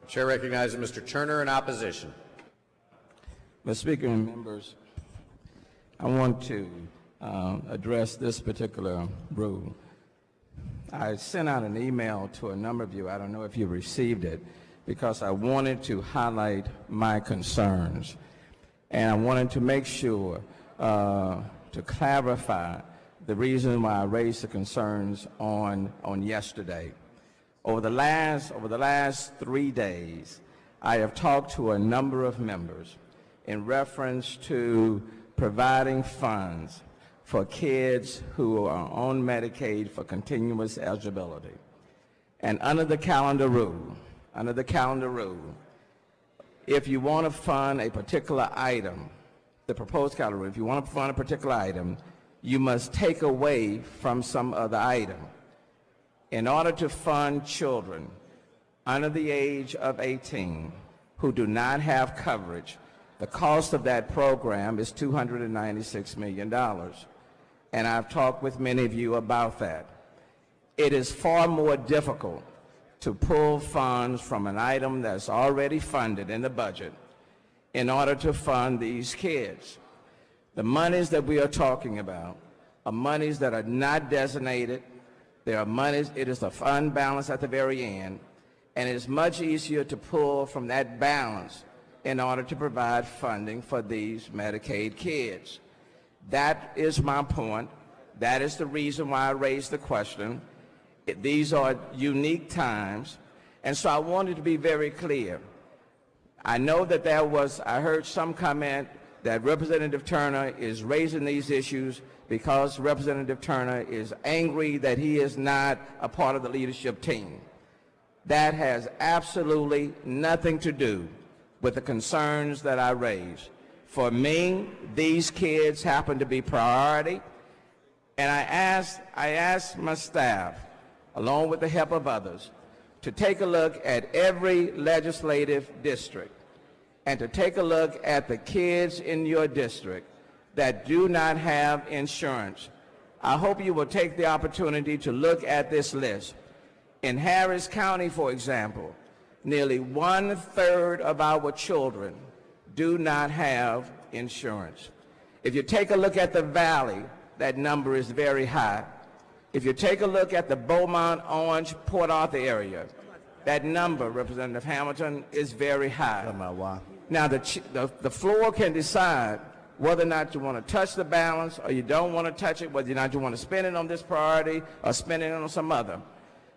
Chair recognizes Mr. Turner in opposition. Mr. Speaker and members, I want to address this particular rule. I sent out an email to a number of you. I don't know if you received it, because I wanted to highlight my concerns. And I wanted to make sure to clarify the reason why I raised the concerns on yesterday. Over the last 3 days, I have talked to a number of members in reference to providing funds for kids who are on Medicaid for continuous eligibility. And under the calendar rule, if you want to fund a particular item, the proposed calendar rule, if you want to fund a particular item, you must take away from some other item. In order to fund children under the age of 18 who do not have coverage, the cost of that program is $296 million. And I've talked with many of you about that. It is far more difficult to pull funds from an item that's already funded in the budget in order to fund these kids. The monies that we are talking about are monies that are not designated. There are monies, it is a fund balance at the very end, and it is much easier to pull from that balance in order to provide funding for these Medicaid kids. That is my point. That is the reason why I raised the question. These are unique times, and so I wanted to be very clear. I know that I heard some comment that Representative Turner is raising these issues because Representative Turner is angry that he is not a part of the leadership team. That has absolutely nothing to do with the concerns that I raised. For me, these kids happen to be priority, and I asked my staff, along with the help of others, to take a look at every legislative district and to take a look at the kids in your district that do not have insurance. I hope you will take the opportunity to look at this list. In Harris County, for example, nearly 1/3 of our children do not have insurance. If you take a look at the Valley, that number is very high. If you take a look at the Beaumont, Orange, Port Arthur area, that number, Representative Hamilton, is very high. Now, the floor can decide whether or not you want to touch the balance or you don't want to touch it, whether or not you want to spend it on this priority or spend it on some other.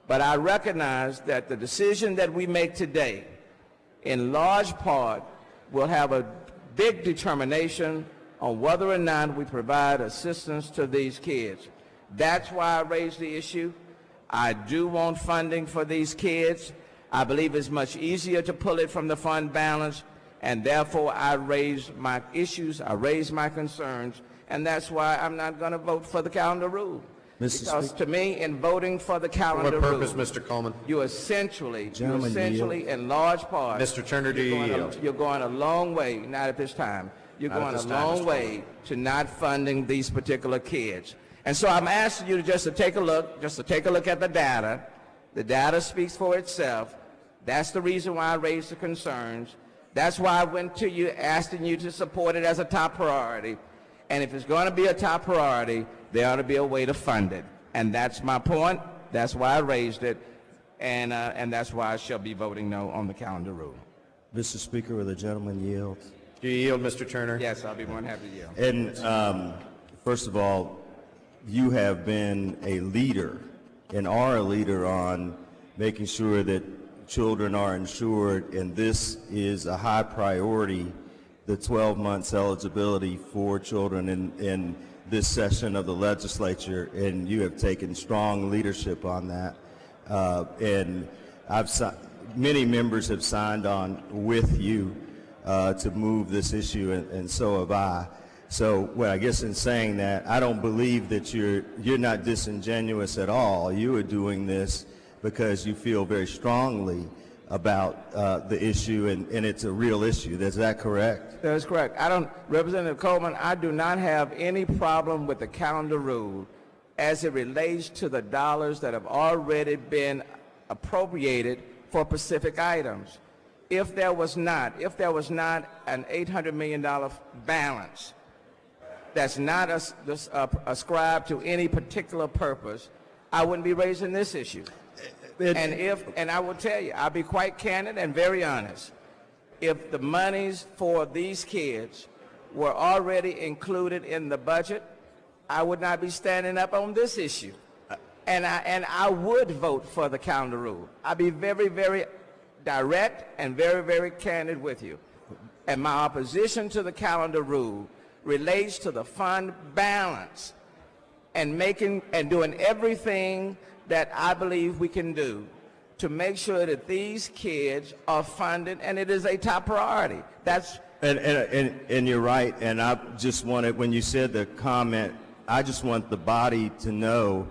But I recognize that the decision that we make today, in large part, will have a big determination on whether or not we provide assistance to these kids. That's why I raised the issue. I do want funding for these kids. I believe it's much easier to pull it from the fund balance, and therefore I raised my issues, I raised my concerns, and that's why I'm not going to vote for the calendar rule. Because to me, in voting for the calendar rule, for what purpose, Mr. Coleman? You essentially, in large part, Mr. Turner, do you yield? You're going a long way, not at this time, you're going a long way to not funding these particular kids. And so I'm asking you to take a look at the data. The data speaks for itself. That's the reason why I raised the concerns. That's why I went to you asking you to support it as a top priority. And if it's going to be a top priority, there ought to be a way to fund it. And that's my point. That's why I raised it. And that's why I shall be voting no on the calendar rule. Mr. Speaker, will the gentleman yield? Do you yield, Mr. Turner? Yes, I'll be more than happy to yield. And first of all, you have been a leader and are a leader on making sure that children are insured, and this is a high priority, the 12 months eligibility for children in this session of the legislature, and you have taken strong leadership on that. And many members have signed on with you to move this issue, and so have I. So, well, I guess in saying that, I don't believe that you're not disingenuous at all. You are doing this because you feel very strongly about the issue, and it's a real issue. Is that correct? That is correct. Representative Coleman, I do not have any problem with the calendar rule as it relates to the dollars that have already been appropriated for specific items. if there was not an $800 million balance that's not ascribed to any particular purpose, I wouldn't be raising this issue. And I will tell you, I'll be quite candid and very honest. If the monies for these kids were already included in the budget, I would not be standing up on this issue. And I would vote for the calendar rule. I'll be very, very direct and very, very candid with you. And my opposition to the calendar rule relates to the fund balance and doing everything that I believe we can do to make sure that these kids are funded, and it is a top priority. And you're right, and I just wanted, when you said the comment, I just want the body to know,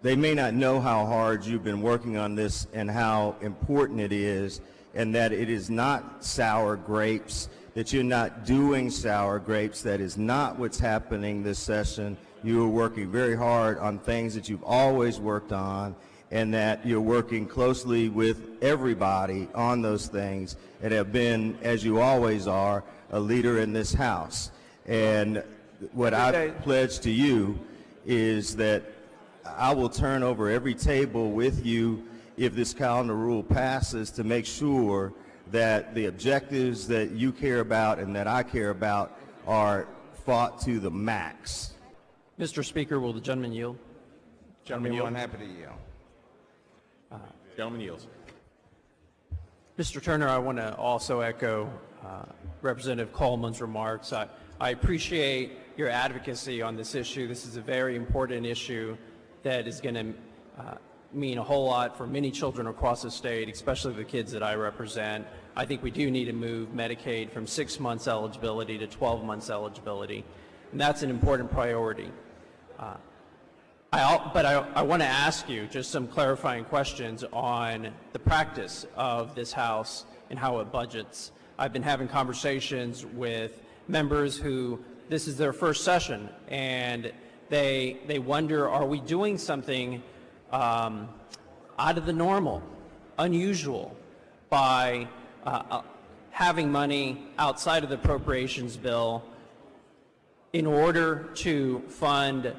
they may not know how hard you've been working on this and how important it is, and that it is not sour grapes, that you're not doing sour grapes. That is not what's happening this session. You are working very hard on things that you've always worked on, and that you're working closely with everybody on those things, and have been, as you always are, a leader in this House. And what I pledge to you is that I will turn over every table with you if this calendar rule passes, to make sure that the objectives that you care about and that I care about are fought to the max. Mr. Speaker, will the gentleman yield? Gentleman, I'm happy to yield. Gentleman yields. Mr. Turner, I want to also echo Representative Coleman's remarks. I appreciate your advocacy on this issue. This is a very important issue that is going to mean a whole lot for many children across the state, especially the kids that I represent. I think we do need to move Medicaid from 6 months eligibility to 12 months eligibility, and that's an important priority. But I want to ask you just some clarifying questions on the practice of this House and how it budgets. I've been having conversations with members who this is their first session, and they wonder, are we doing something out of the normal, unusual, by having money outside of the appropriations bill in order to fund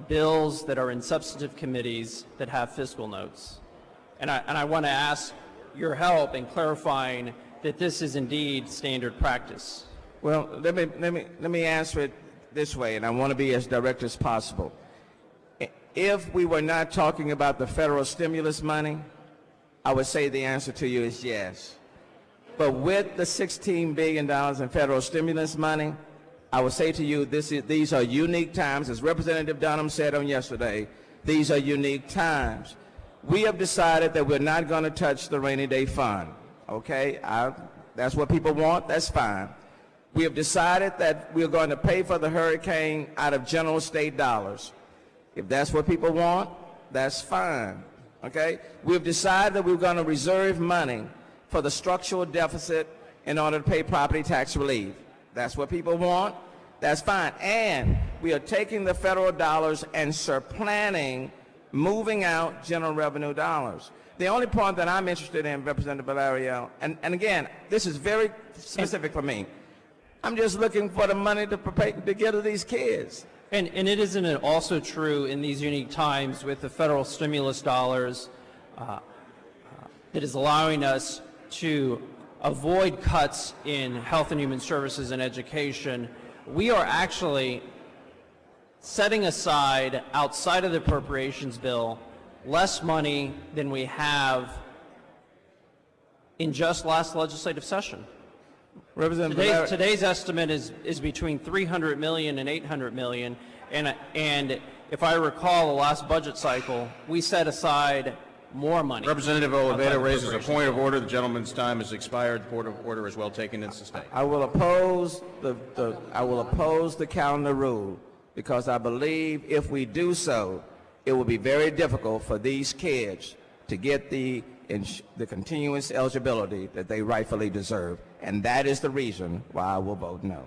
bills that are in substantive committees that have fiscal notes. And I want to ask your help in clarifying that this is indeed standard practice. Well, let me answer it this way, and I want to be as direct as possible. If we were not talking about the federal stimulus money, I would say the answer to you is yes. But with the $16 billion in federal stimulus money, I would say to you, these are unique times. As Representative Dunham said on yesterday, these are unique times. We have decided that we're not going to touch the rainy day fund, okay? That's what people want, that's fine. We have decided that we're going to pay for the hurricane out of general state dollars. If that's what people want, that's fine, okay? We've decided that we're going to reserve money for the structural deficit in order to pay property tax relief. That's what people want, that's fine. And we are taking the federal dollars and surplanting, moving out general revenue dollars. The only point that I'm interested in, Representative Villarreal, and again, this is very specific for me, I'm just looking for the money to give to these kids. And isn't it also true in these unique times with the federal stimulus dollars that is allowing us to avoid cuts in health and human services and education? We are actually setting aside, outside of the appropriations bill, less money than we have in just last legislative session. Today's estimate is between $300 million and $800 million, and if I recall the last budget cycle, we set aside more money. Representative Oliveira raises a point of order. The gentleman's time has expired. The point of order is well taken and sustained. I will oppose the calendar rule because I believe if we do so, it will be very difficult for these kids to get the continuous eligibility that they rightfully deserve. And that is the reason why I will vote no.